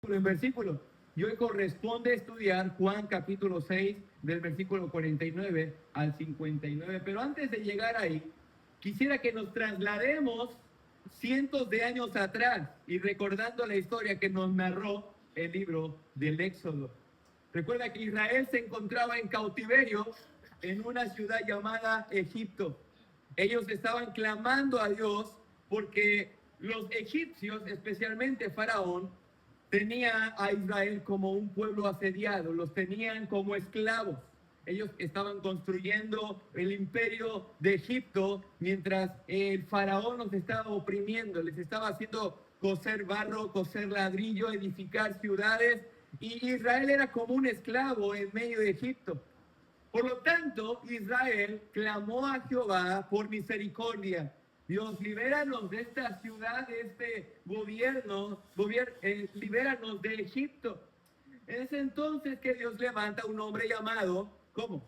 en versículo. Y hoy corresponde estudiar Juan capítulo 6 del versículo 49 al 59. Pero antes de llegar ahí, quisiera que nos traslademos cientos de años atrás y recordando la historia que nos narró el libro del Éxodo. Recuerda que Israel se encontraba en cautiverio en una ciudad llamada Egipto. Ellos estaban clamando a Dios porque los egipcios, especialmente Faraón, tenía a Israel como un pueblo asediado, los tenían como esclavos. Ellos estaban construyendo el imperio de Egipto mientras el faraón los estaba oprimiendo, les estaba haciendo coser barro, coser ladrillo, edificar ciudades, y Israel era como un esclavo en medio de Egipto. Por lo tanto, Israel clamó a Jehová por misericordia. Dios, libéranos de esta ciudad, de este gobierno, libéranos de Egipto. Es entonces que Dios levanta un hombre llamado, ¿cómo?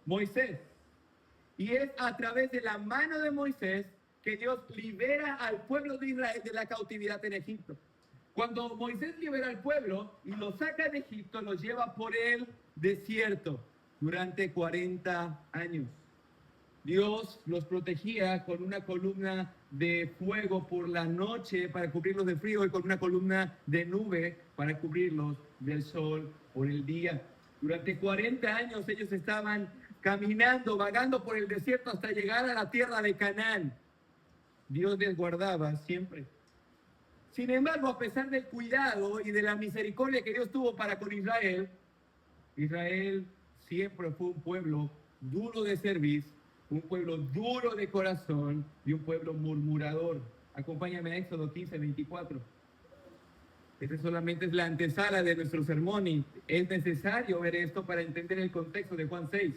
Moisés. Y es a través de la mano de Moisés que Dios libera al pueblo de Israel de la cautividad en Egipto. Cuando Moisés libera al pueblo y lo saca de Egipto, los lleva por el desierto durante 40 años. Dios los protegía con una columna de fuego por la noche para cubrirlos del frío y con una columna de nube para cubrirlos del sol por el día. Durante 40 años ellos estaban caminando, vagando por el desierto hasta llegar a la tierra de Canaán. Dios les guardaba siempre. Sin embargo, a pesar del cuidado y de la misericordia que Dios tuvo para con Israel, Israel siempre fue un pueblo duro de servir, un pueblo duro de corazón y un pueblo murmurador. Acompáñame a Éxodo 15, 24. Este solamente es la antesala de nuestro sermón y es necesario ver esto para entender el contexto de Juan 6.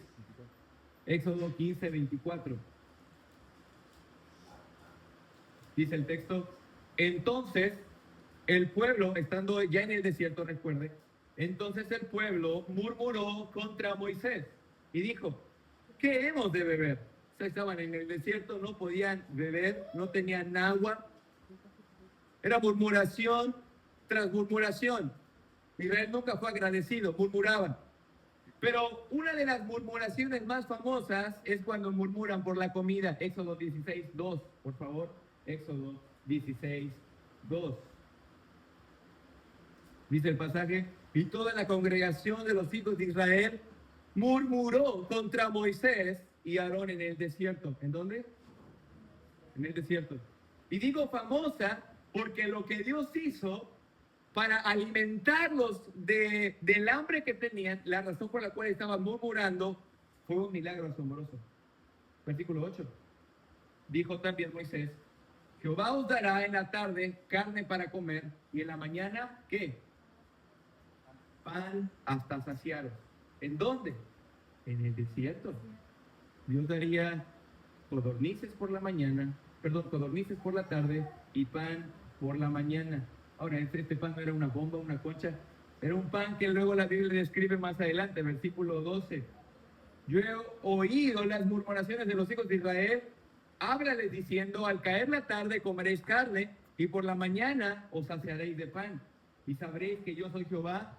Éxodo 15, 24. Dice el texto: entonces el pueblo, estando ya en el desierto, recuerde, entonces el pueblo murmuró contra Moisés y dijo: ¿qué hemos de beber? O sea, estaban en el desierto, no podían beber, no tenían agua. Era murmuración tras murmuración. Israel nunca fue agradecido, murmuraban. Pero una de las murmuraciones más famosas es cuando murmuran por la comida. Éxodo 16, 2, por favor. Éxodo 16, 2. Dice el pasaje: y toda la congregación de los hijos de Israel murmuró contra Moisés y Aarón en el desierto. ¿En dónde? En el desierto. Y digo famosa porque lo que Dios hizo para alimentarlos del hambre que tenían, la razón por la cual estaban murmurando, fue un milagro asombroso. Versículo 8. Dijo también Moisés: Jehová os dará en la tarde carne para comer, y en la mañana, ¿qué? Pan hasta saciaros. ¿En dónde? En el desierto. Dios daría codornices por la mañana, codornices por la tarde y pan por la mañana. Ahora, este pan no era una bomba, una concha, era un pan que luego la Biblia describe más adelante, versículo 12. Yo he oído las murmuraciones de los hijos de Israel, háblales diciendo: al caer la tarde comeréis carne, y por la mañana os saciaréis de pan, y sabréis que yo soy Jehová,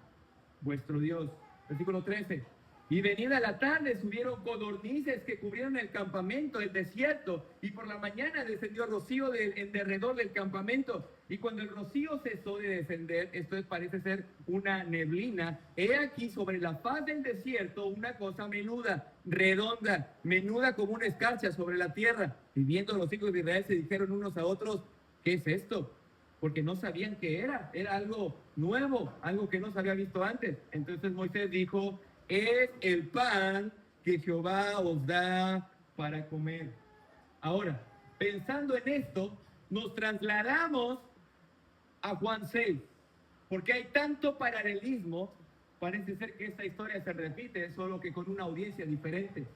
vuestro Dios. Versículo 13. Y venida la tarde subieron codornices que cubrieron el campamento, el desierto, y por la mañana descendió rocío en derredor del campamento. Y cuando el rocío cesó de descender, esto parece ser una neblina, he aquí sobre la faz del desierto una cosa menuda, redonda, menuda como una escarcha sobre la tierra. Y viendo los hijos de Israel se dijeron unos a otros: ¿qué es esto? Porque no sabían qué era algo nuevo, algo que no se había visto antes. Entonces Moisés dijo: es el pan que Jehová os da para comer. Ahora, pensando en esto, nos trasladamos a Juan 6, porque hay tanto paralelismo. Parece ser que esta historia se repite, solo que con una audiencia diferente.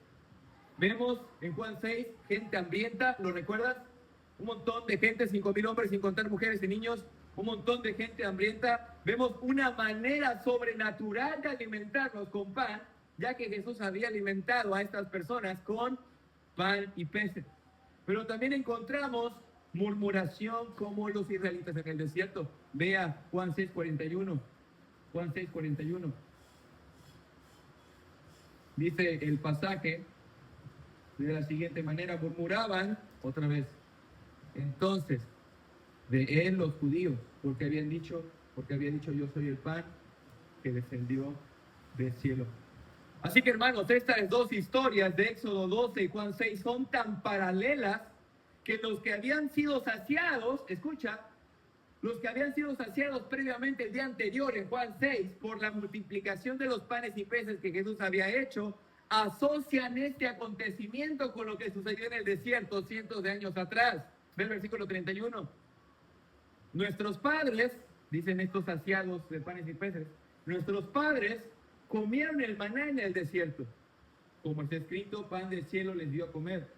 Vemos en Juan 6 gente hambrienta, ¿lo recuerdas? Un montón de gente, 5,000 hombres, sin contar mujeres y niños, un montón de gente hambrienta. Vemos una manera sobrenatural de alimentarlos con pan, ya que Jesús había alimentado a estas personas con pan y peces. Pero también encontramos murmuración como los israelitas en el desierto. Vea Juan 6:41. Juan 6:41. Dice el pasaje de la siguiente manera: murmuraban otra vez entonces de él los judíos, porque había dicho yo soy el pan que descendió del cielo. Así que hermanos, estas dos historias de Éxodo 12 y Juan 6 son tan paralelas que los que habían sido saciados, escucha, los que habían sido saciados previamente el día anterior en Juan 6 por la multiplicación de los panes y peces que Jesús había hecho, asocian este acontecimiento con lo que sucedió en el desierto cientos de años atrás. Ve el versículo 31. Nuestros padres, dicen estos saciados de panes y peces, nuestros padres comieron el maná en el desierto. Como está escrito, pan del cielo les dio a comer.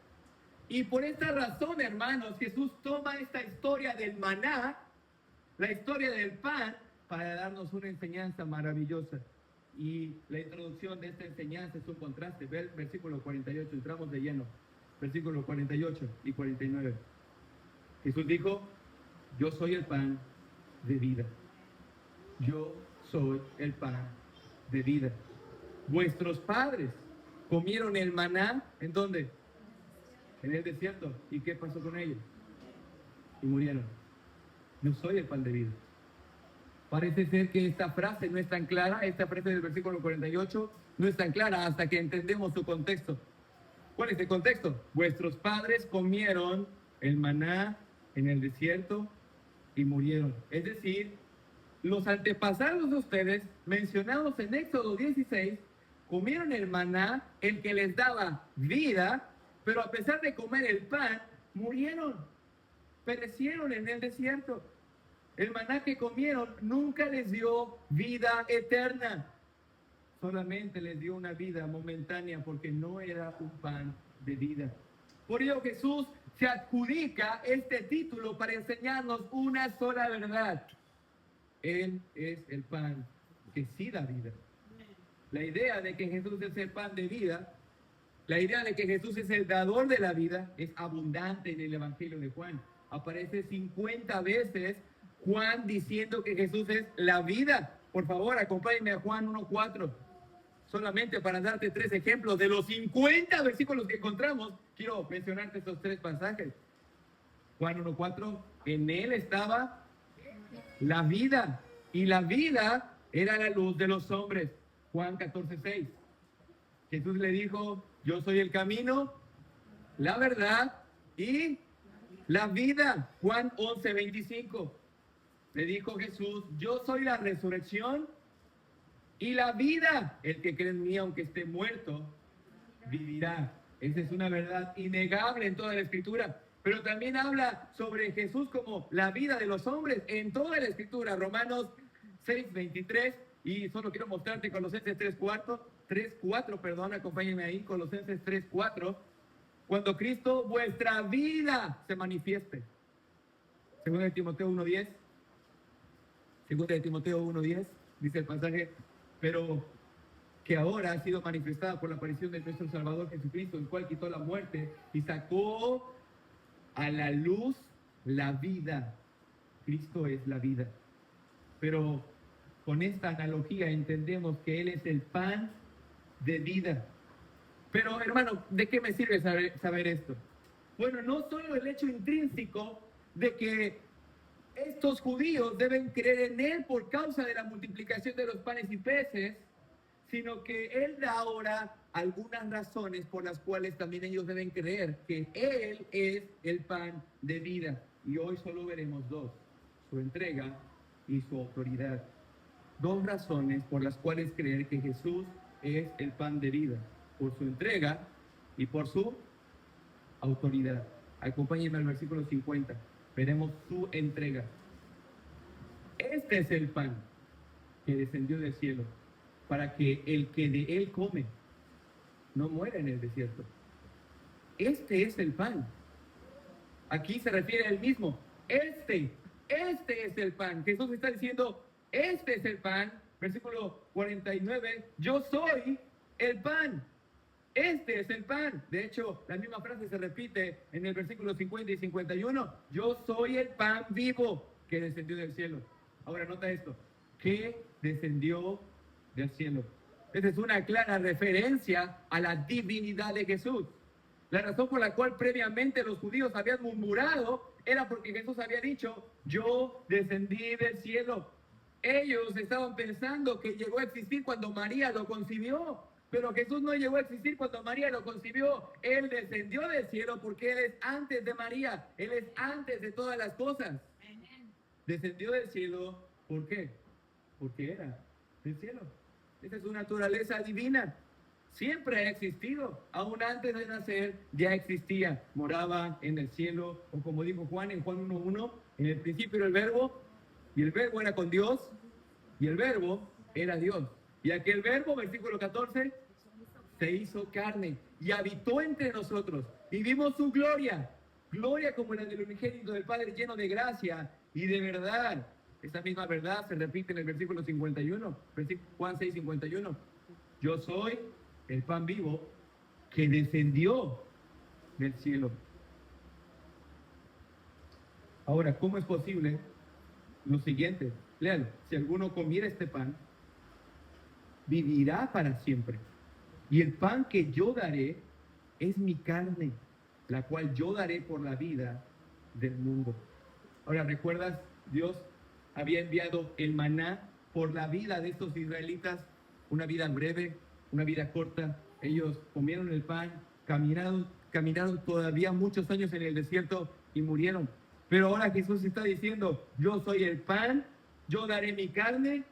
Y por esta razón, hermanos, Jesús toma esta historia del maná, la historia del pan, para darnos una enseñanza maravillosa. Y la introducción de esta enseñanza es un contraste. Ve el versículo 48, entramos de lleno. Versículo 48 y 49. Jesús dijo: yo soy el pan de vida. Yo soy el pan de vida. Vuestros padres comieron el maná, ¿en dónde? En el desierto. ¿Y qué pasó con ellos? Y murieron. Yo soy el pan de vida. Parece ser que esta frase no es tan clara, esta frase del versículo 48 no es tan clara hasta que entendemos su contexto. ¿Cuál es el contexto? Vuestros padres comieron el maná en el desierto y murieron. Es decir, los antepasados de ustedes, mencionados en Éxodo 16, comieron el maná, el que les daba vida, pero a pesar de comer el pan, murieron, perecieron en el desierto. El maná que comieron nunca les dio vida eterna, solamente les dio una vida momentánea porque no era un pan de vida. Por ello Jesús se adjudica este título para enseñarnos una sola verdad: Él es el pan que sí da vida. La idea de que Jesús es el pan de vida, la idea de que Jesús es el dador de la vida, es abundante en el Evangelio de Juan. Aparece 50 veces Juan diciendo que Jesús es la vida. Por favor, acompáñenme a Juan 1:4. Solamente para darte 3 ejemplos de los 50 versículos que encontramos, quiero mencionarte estos 3 pasajes. Juan 1:4, en él estaba la vida, y la vida era la luz de los hombres. Juan 14:6. Jesús le dijo: yo soy el camino, la verdad y la vida. Juan 11:25. Le dijo Jesús: yo soy la resurrección y la vida. El que cree en mí, aunque esté muerto, vivirá. Esa es una verdad innegable en toda la Escritura. Pero también habla sobre Jesús como la vida de los hombres en toda la Escritura. Romanos 6:23. Y solo quiero mostrarte Colosenses 3:4, perdón, acompáñenme ahí, Colosenses 3:4. Cuando Cristo, vuestra vida, se manifieste. Segunda de Timoteo 1:10. Segunda de Timoteo 1:10, dice el pasaje: pero que ahora ha sido manifestada por la aparición de nuestro Salvador Jesucristo, el cual quitó la muerte y sacó a la luz la vida. Cristo es la vida. Pero con esta analogía entendemos que Él es el pan de vida. Pero hermano, ¿de qué me sirve saber esto? Bueno, no solo el hecho intrínseco de que estos judíos deben creer en Él por causa de la multiplicación de los panes y peces, sino que Él da ahora algunas razones por las cuales también ellos deben creer que Él es el pan de vida. Y hoy solo veremos 2, su entrega y su autoridad. 2 razones por las cuales creer que Jesús es el pan de vida: por su entrega y por su autoridad. Acompáñenme al versículo 50. Veremos su entrega. Este es el pan que descendió del cielo, para que el que de él come no muera en el desierto. Este es el pan. Aquí se refiere a él mismo. Este es el pan. Jesús está diciendo: este es el pan. Versículo 49, yo soy el pan. Este es el pan. De hecho, la misma frase se repite en el versículo 50 y 51. Yo soy el pan vivo que descendió del cielo. Ahora nota esto. ¿Qué descendió del cielo? Esa es una clara referencia a la divinidad de Jesús. La razón por la cual previamente los judíos habían murmurado era porque Jesús había dicho, yo descendí del cielo. Ellos estaban pensando que llegó a existir cuando María lo concibió, pero Jesús no llegó a existir cuando María lo concibió. Él descendió del cielo porque Él es antes de María, Él es antes de todas las cosas. Descendió del cielo, ¿por qué? Porque era del cielo. Esa es su naturaleza divina. Siempre ha existido, aún antes de nacer ya existía, moraba en el cielo, o como dijo Juan en Juan 1:1, en el principio era el verbo, y el verbo era con Dios, y el verbo era Dios. Y aquel verbo, versículo 14, se hizo carne y habitó entre nosotros, y vimos su gloria, gloria como la del unigénito del Padre, lleno de gracia y de verdad. Esa misma verdad se repite en el versículo 51, Juan 6:51. Yo soy el pan vivo que descendió del cielo. Ahora, ¿cómo es posible? Lo siguiente, léalo. Si alguno comiera este pan, vivirá para siempre. Y el pan que yo daré es mi carne, la cual yo daré por la vida del mundo. Ahora, ¿recuerdas? Dios había enviado el maná por la vida de estos israelitas, una vida breve, una vida corta. Ellos comieron el pan, caminaron todavía muchos años en el desierto y murieron. Pero ahora Jesús está diciendo, yo soy el pan, yo daré mi carne,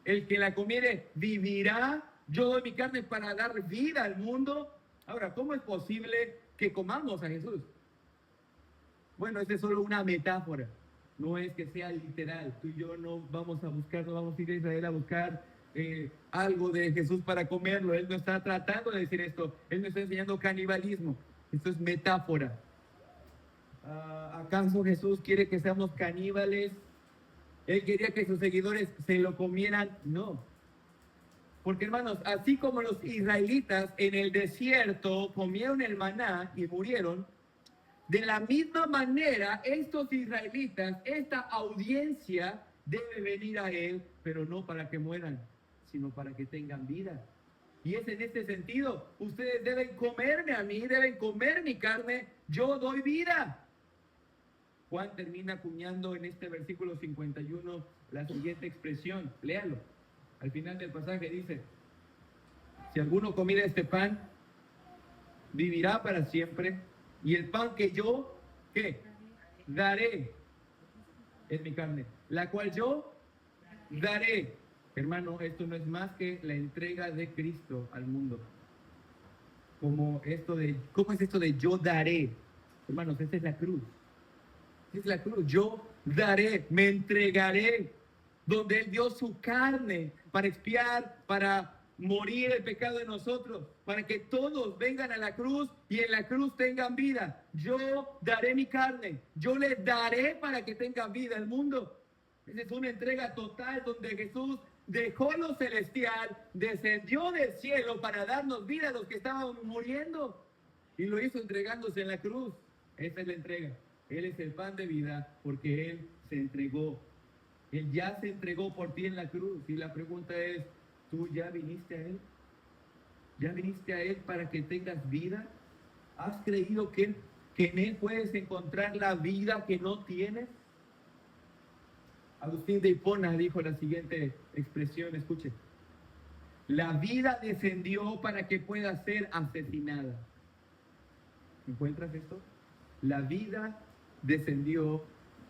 el que la comiere vivirá, yo doy mi carne para dar vida al mundo. Ahora, ¿cómo es posible que comamos a Jesús? Bueno, esta es solo una metáfora. No es que sea literal. Tú y yo no vamos a buscar, no vamos a ir a Israel a buscar algo de Jesús para comerlo. Él no está tratando de decir esto. Él no está enseñando canibalismo. Esto es metáfora. ¿Acaso Jesús quiere que seamos caníbales? ¿Él quería que sus seguidores se lo comieran? No. Porque hermanos, así como los israelitas en el desierto comieron el maná y murieron, de la misma manera, estos israelitas, esta audiencia debe venir a Él, pero no para que mueran, sino para que tengan vida. Y es en este sentido, ustedes deben comerme a mí, deben comer mi carne, yo doy vida. Juan termina acuñando en este versículo 51 la siguiente expresión, léalo. Al final del pasaje dice, si alguno comiera este pan, vivirá para siempre. Y el pan que yo, ¿qué? Daré, es mi carne, la cual yo daré. Hermano, esto no es más que la entrega de Cristo al mundo. ¿Cómo es esto de yo daré? Hermanos, esta es la cruz. Esta es la cruz. Yo daré, me entregaré. Donde Él dio su carne para expiar, para morir el pecado de nosotros, para que todos vengan a la cruz y en la cruz tengan vida. Yo daré mi carne, yo le daré para que tengan vida al mundo. Esa es una entrega total donde Jesús dejó lo celestial, descendió del cielo para darnos vida a los que estaban muriendo y lo hizo entregándose en la cruz. Esa es la entrega. Él es el pan de vida porque Él se entregó. Él ya se entregó por ti en la cruz y la pregunta es, ¿tú ya viniste a Él? ¿Ya viniste a Él para que tengas vida? ¿Has creído que en Él puedes encontrar la vida que no tienes? Agustín de Hipona dijo la siguiente expresión, escuche. La vida descendió para que pueda ser asesinada. ¿Encuentras esto? La vida descendió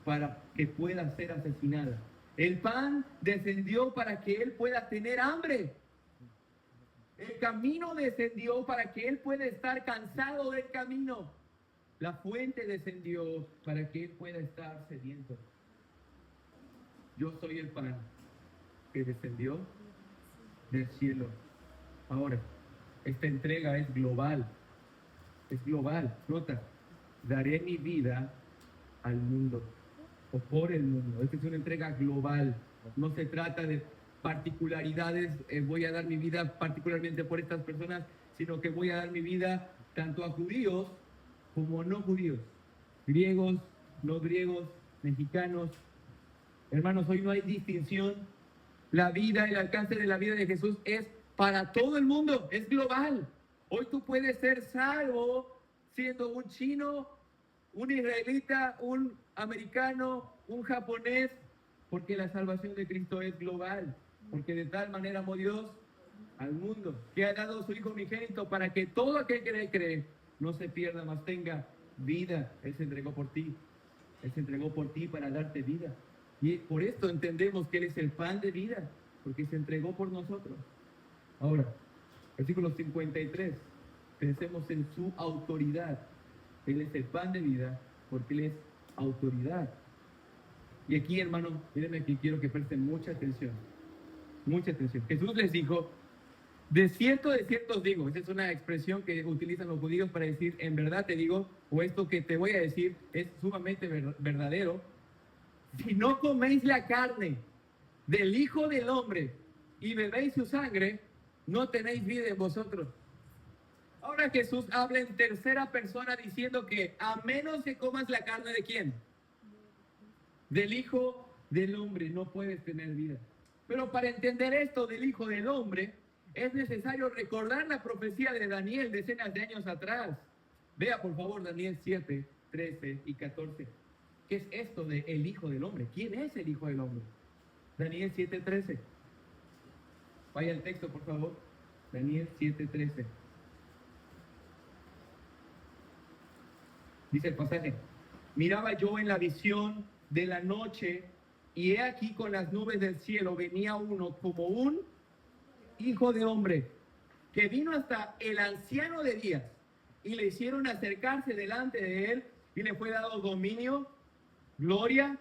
para que pueda ser asesinada. El pan descendió para que Él pueda tener hambre. El camino descendió para que Él pueda estar cansado del camino. La fuente descendió para que Él pueda estar sediento. Yo soy el pan que descendió del cielo. Ahora, esta entrega es global. Es global. Nota, daré mi vida al mundo o por el mundo. Esta es una entrega global. No se trata de particularidades, voy a dar mi vida particularmente por estas personas, sino que voy a dar mi vida tanto a judíos como no judíos, griegos, no griegos, mexicanos. Hermanos, hoy no hay distinción. La vida, el alcance de la vida de Jesús es para todo el mundo, es global. Hoy tú puedes ser salvo siendo un chino, un israelita, un americano, un japonés, porque la salvación de Cristo es global, porque de tal manera amó Dios al mundo, que ha dado a su Hijo unigénito para que todo aquel que en él cree no se pierda, mas tenga vida. Él se entregó por ti, Él se entregó por ti para darte vida. Y por esto entendemos que Él es el pan de vida, porque se entregó por nosotros. Ahora, versículo 53, pensemos en su autoridad. Él es el pan de vida, porque Él es autoridad. Y aquí, hermano, mírenme que quiero que presten mucha atención. Mucha atención. Jesús les dijo, de cierto os digo. Esa es una expresión que utilizan los judíos para decir, en verdad te digo, o esto que te voy a decir es sumamente verdadero. Si no coméis la carne del Hijo del Hombre y bebéis su sangre, no tenéis vida en vosotros. Ahora Jesús habla en tercera persona diciendo que a menos que comas la carne de ¿quién? Del Hijo del Hombre, no puedes tener vida. Pero para entender esto del Hijo del Hombre, es necesario recordar la profecía de Daniel decenas de años atrás. Vea por favor Daniel 7, 13 y 14. ¿Qué es esto de el Hijo del Hombre? ¿Quién es el Hijo del Hombre? Daniel 7, 13. Vaya al texto por favor. Daniel 7, 13. Dice el pasaje, miraba yo en la visión de la noche y he aquí con las nubes del cielo venía uno como un hijo de hombre que vino hasta el anciano de días y le hicieron acercarse delante de él y le fue dado dominio, gloria,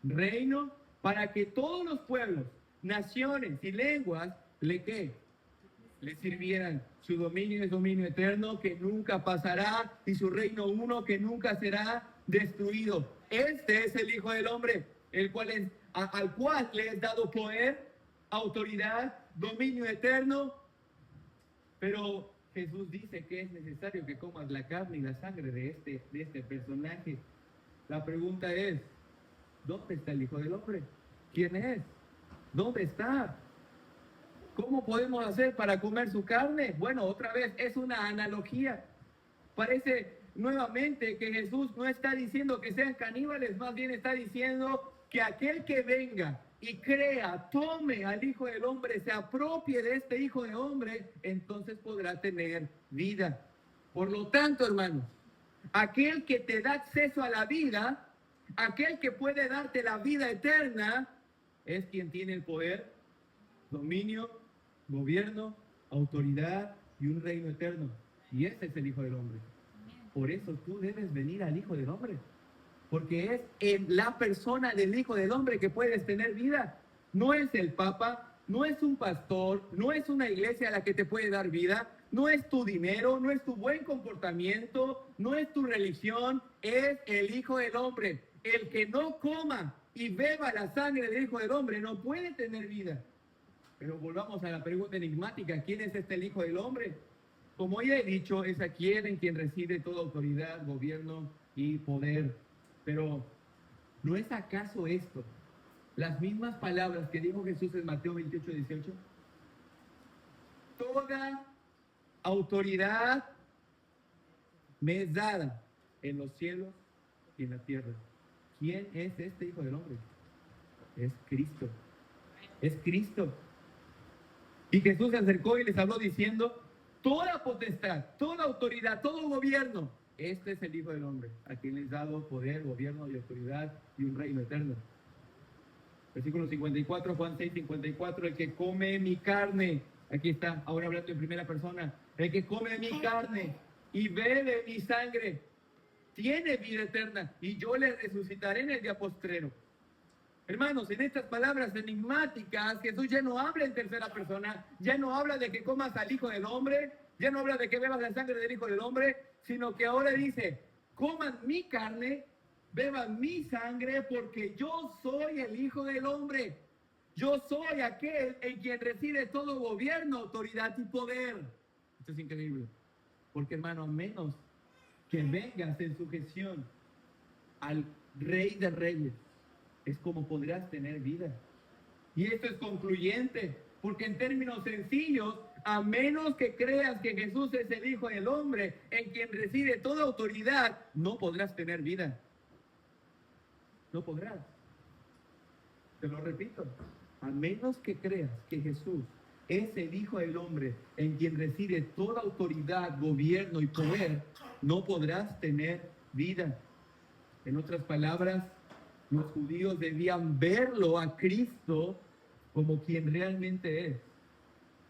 reino, para que todos los pueblos, naciones y lenguas le sirvieran. Su dominio es dominio eterno que nunca pasará y su reino uno que nunca será destruido. Este es el Hijo del Hombre, el cual es, al cual le es dado poder, autoridad, dominio eterno. Pero Jesús dice que es necesario que comas la carne y la sangre de este personaje. La pregunta es, ¿dónde está el Hijo del Hombre? ¿Quién es? ¿Dónde está? ¿Cómo podemos hacer para comer su carne? Bueno, otra vez, es una analogía. Parece nuevamente que Jesús no está diciendo que sean caníbales, más bien está diciendo que aquel que venga y crea, tome al Hijo del Hombre, se apropie de este Hijo del Hombre, entonces podrá tener vida. Por lo tanto, hermanos, aquel que te da acceso a la vida, aquel que puede darte la vida eterna, es quien tiene el poder, dominio, gobierno, autoridad y un reino eterno. Y ese es el Hijo del Hombre. Por eso tú debes venir al Hijo del Hombre. Porque es en la persona del Hijo del Hombre que puedes tener vida. No es el Papa, no es un pastor, no es una iglesia la que te puede dar vida, no es tu dinero, no es tu buen comportamiento, no es tu religión, es el Hijo del Hombre. El que no coma y beba la sangre del Hijo del Hombre no puede tener vida. Pero volvamos a la pregunta enigmática, ¿quién es el Hijo del Hombre? Como ya he dicho, es aquel en quien reside toda autoridad, gobierno y poder. Pero, ¿no es acaso esto las mismas palabras que dijo Jesús en Mateo 28, 18? Toda autoridad me es dada en los cielos y en la tierra. ¿Quién es este Hijo del Hombre? Es Cristo. Es Cristo. Y Jesús se acercó y les habló diciendo, toda potestad, toda autoridad, todo gobierno, este es el Hijo del Hombre, a quien les he dado poder, gobierno y autoridad y un reino eterno. Versículo 54, Juan 6, 54, el que come mi carne, aquí está, ahora hablando en primera persona, el que come mi carne y bebe mi sangre, tiene vida eterna y yo le resucitaré en el día postrero. Hermanos, en estas palabras enigmáticas, Jesús ya no habla en tercera persona, ya no habla de que comas al Hijo del Hombre, ya no habla de que bebas la sangre del Hijo del Hombre, sino que ahora dice, coman mi carne, beban mi sangre, porque yo soy el Hijo del Hombre. Yo soy aquel en quien reside todo gobierno, autoridad y poder. Esto es increíble. Porque, hermano, a menos que vengas en sujeción al Rey de Reyes, es como podrás tener vida. Y esto es concluyente, porque en términos sencillos, a menos que creas que Jesús es el Hijo del Hombre, en quien reside toda autoridad, no podrás tener vida. No podrás. Te lo repito, a menos que creas que Jesús es el Hijo del Hombre, en quien reside toda autoridad, gobierno y poder, no podrás tener vida. En otras palabras, los judíos debían verlo a Cristo como quien realmente es,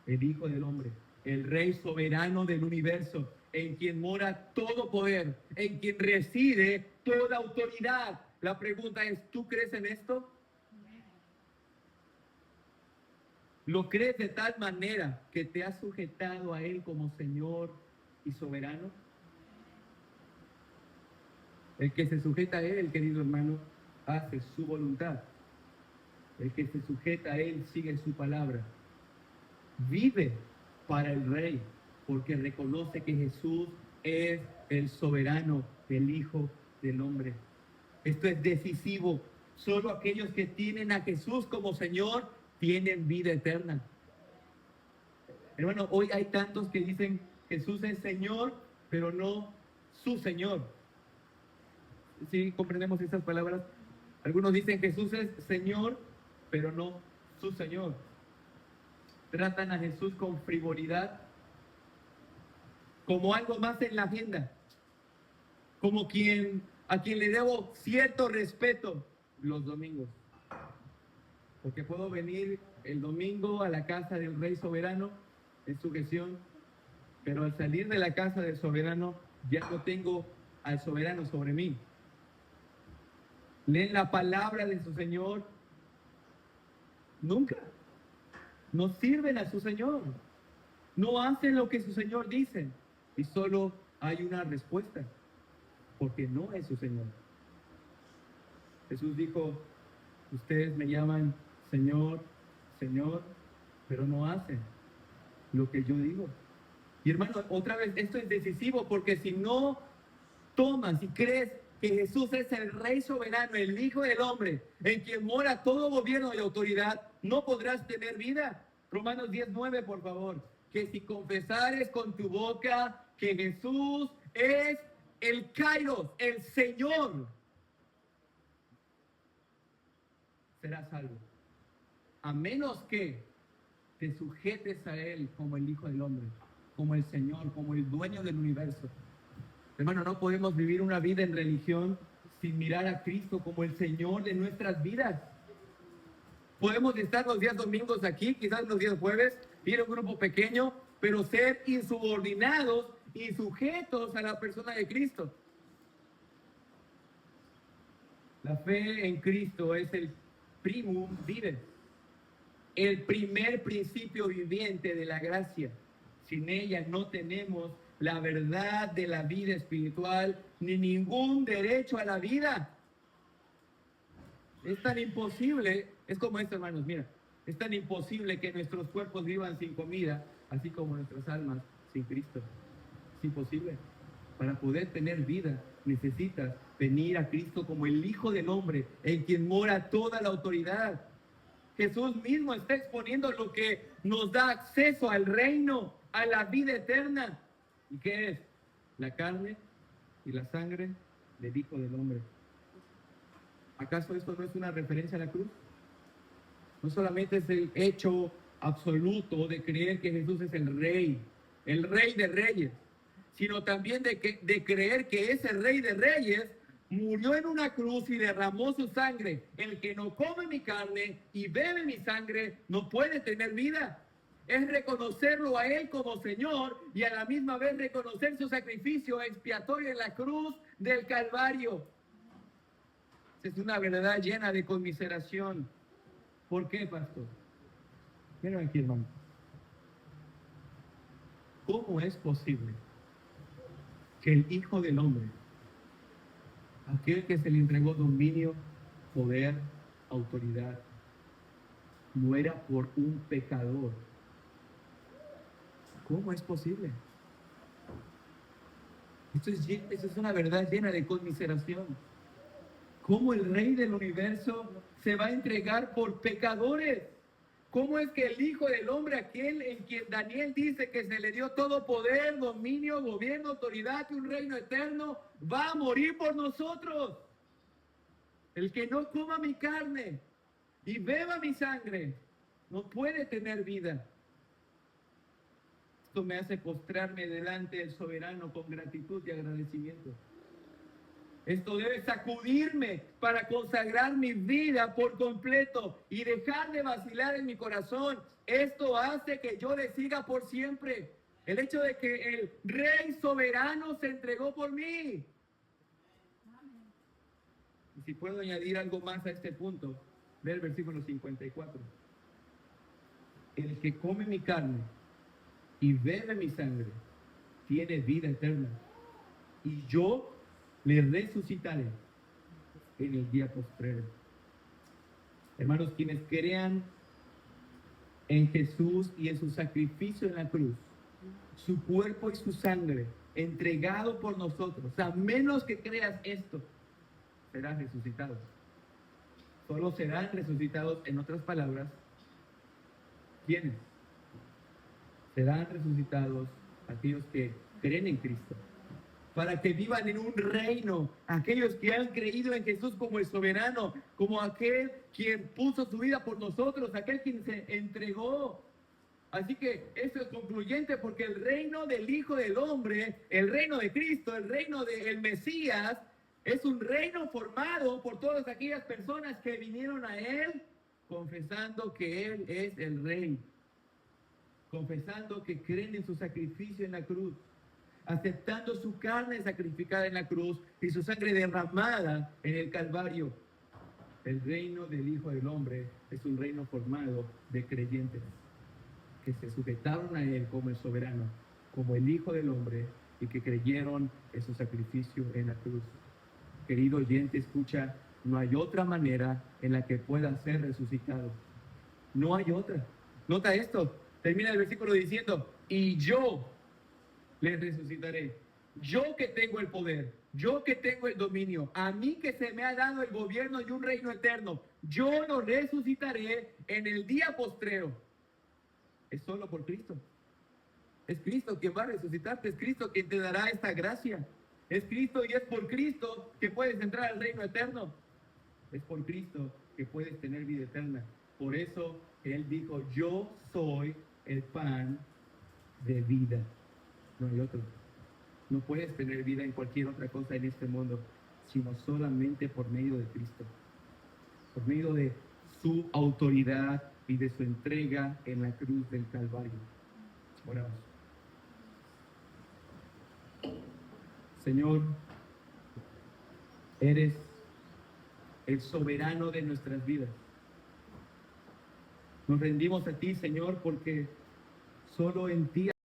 el Hijo del Hombre, el Rey soberano del universo, en quien mora todo poder, en quien reside toda autoridad. La pregunta es, ¿tú crees en esto? ¿Lo crees de tal manera que te has sujetado a Él como Señor y soberano? El que se sujeta a Él, querido hermano, hace su voluntad. El que se sujeta a Él sigue su palabra. Vive para el Rey, porque reconoce que Jesús es el soberano, el Hijo del Hombre. Esto es decisivo. Solo aquellos que tienen a Jesús como Señor tienen vida eterna. Hermano, hoy hay tantos que dicen Jesús es Señor, pero no su Señor. ¿Sí comprendemos esas palabras? Algunos dicen Jesús es Señor, pero no su Señor. Tratan a Jesús con frivolidad, como algo más en la agenda, como a quien le debo cierto respeto los domingos. Porque puedo venir el domingo a la casa del Rey soberano en sujeción, pero al salir de la casa del soberano ya no tengo al soberano sobre mí. Leen la palabra de su Señor, nunca. No sirven a su Señor, no hacen lo que su Señor dice, y solo hay una respuesta, porque no es su Señor. Jesús dijo, ustedes me llaman Señor, Señor, pero no hacen lo que yo digo. Y hermano, otra vez, esto es decisivo, porque si no tomas y crees que Jesús es el Rey soberano, el Hijo del Hombre, en quien mora todo gobierno y autoridad, no podrás tener vida. Romanos 10:9, por favor. Que si confesares con tu boca que Jesús es el Kairos, el Señor, serás salvo. A menos que te sujetes a Él como el Hijo del Hombre, como el Señor, como el dueño del universo. Hermano, no podemos vivir una vida en religión sin mirar a Cristo como el Señor de nuestras vidas. Podemos estar los días domingos aquí, quizás los días jueves, ir a un grupo pequeño, pero ser insubordinados y sujetos a la persona de Cristo. La fe en Cristo es el primum vivere, el primer principio viviente de la gracia. Sin ella no tenemos la verdad de la vida espiritual ni ningún derecho a la vida. Es tan imposible, es como esto, hermanos, mira, es tan imposible que nuestros cuerpos vivan sin comida, así como nuestras almas sin Cristo. Es imposible. Para poder tener vida necesitas venir a Cristo como el Hijo del Hombre, en quien mora toda la autoridad. Jesús mismo está exponiendo lo que nos da acceso al reino, a la vida eterna. ¿Y qué es? La carne y la sangre del Hijo del Hombre. ¿Acaso esto no es una referencia a la cruz? No solamente es el hecho absoluto de creer que Jesús es el Rey de Reyes, sino también de creer que ese Rey de Reyes murió en una cruz y derramó su sangre. El que no come mi carne y bebe mi sangre no puede tener vida. Es reconocerlo a Él como Señor y a la misma vez reconocer su sacrificio expiatorio en la cruz del Calvario. Es una verdad llena de conmiseración. ¿Por qué, pastor? Miren aquí, hermano. ¿Cómo es posible que el Hijo del Hombre, aquel que se le entregó dominio, poder, autoridad, muera por un pecador? ¿Cómo es posible? Esto es una verdad llena de conmiseración. ¿Cómo el Rey del universo se va a entregar por pecadores? ¿Cómo es que el Hijo del Hombre, aquel en quien Daniel dice que se le dio todo poder, dominio, gobierno, autoridad y un reino eterno, va a morir por nosotros? El que no coma mi carne y beba mi sangre no puede tener vida. Esto me hace postrarme delante del soberano con gratitud y agradecimiento. Esto debe sacudirme para consagrar mi vida por completo y dejar de vacilar en mi corazón. Esto hace que yo le siga por siempre. El hecho de que el Rey soberano se entregó por mí. Y si puedo añadir algo más a este punto, ve el versículo 54. El que come mi carne y bebe mi sangre tiene vida eterna, y yo le resucitaré en el día postrero. Hermanos, quienes crean en Jesús y en su sacrificio en la cruz, su cuerpo y su sangre entregado por nosotros, a menos que creas esto, serán resucitados. Solo serán resucitados, en otras palabras, ¿quiénes? Serán resucitados aquellos que creen en Cristo, para que vivan en un reino, aquellos que han creído en Jesús como el soberano, como aquel quien puso su vida por nosotros, aquel quien se entregó. Así que esto es concluyente, porque el reino del Hijo del Hombre, el reino de Cristo, el reino del Mesías, es un reino formado por todas aquellas personas que vinieron a Él confesando que Él es el Rey, confesando que creen en su sacrificio en la cruz, aceptando su carne sacrificada en la cruz y su sangre derramada en el Calvario. El reino del Hijo del Hombre es un reino formado de creyentes que se sujetaron a Él como el soberano, como el Hijo del Hombre, y que creyeron en su sacrificio en la cruz. Querido oyente, escucha, no hay otra manera en la que pueda ser resucitado. No hay otra. Nota esto, termina el versículo diciendo, y yo les resucitaré. Yo que tengo el poder, yo que tengo el dominio, a mí que se me ha dado el gobierno y un reino eterno, yo lo resucitaré en el día postrero. Es solo por Cristo. Es Cristo quien va a resucitarte, es Cristo quien te dará esta gracia. Es Cristo y es por Cristo que puedes entrar al reino eterno. Es por Cristo que puedes tener vida eterna. Por eso Él dijo, yo soy el pan de vida. No hay otro. No puedes tener vida en cualquier otra cosa en este mundo, sino solamente por medio de Cristo. Por medio de su autoridad y de su entrega en la cruz del Calvario. Oramos. Señor, eres el soberano de nuestras vidas. Nos rendimos a ti, Señor, porque solo en ti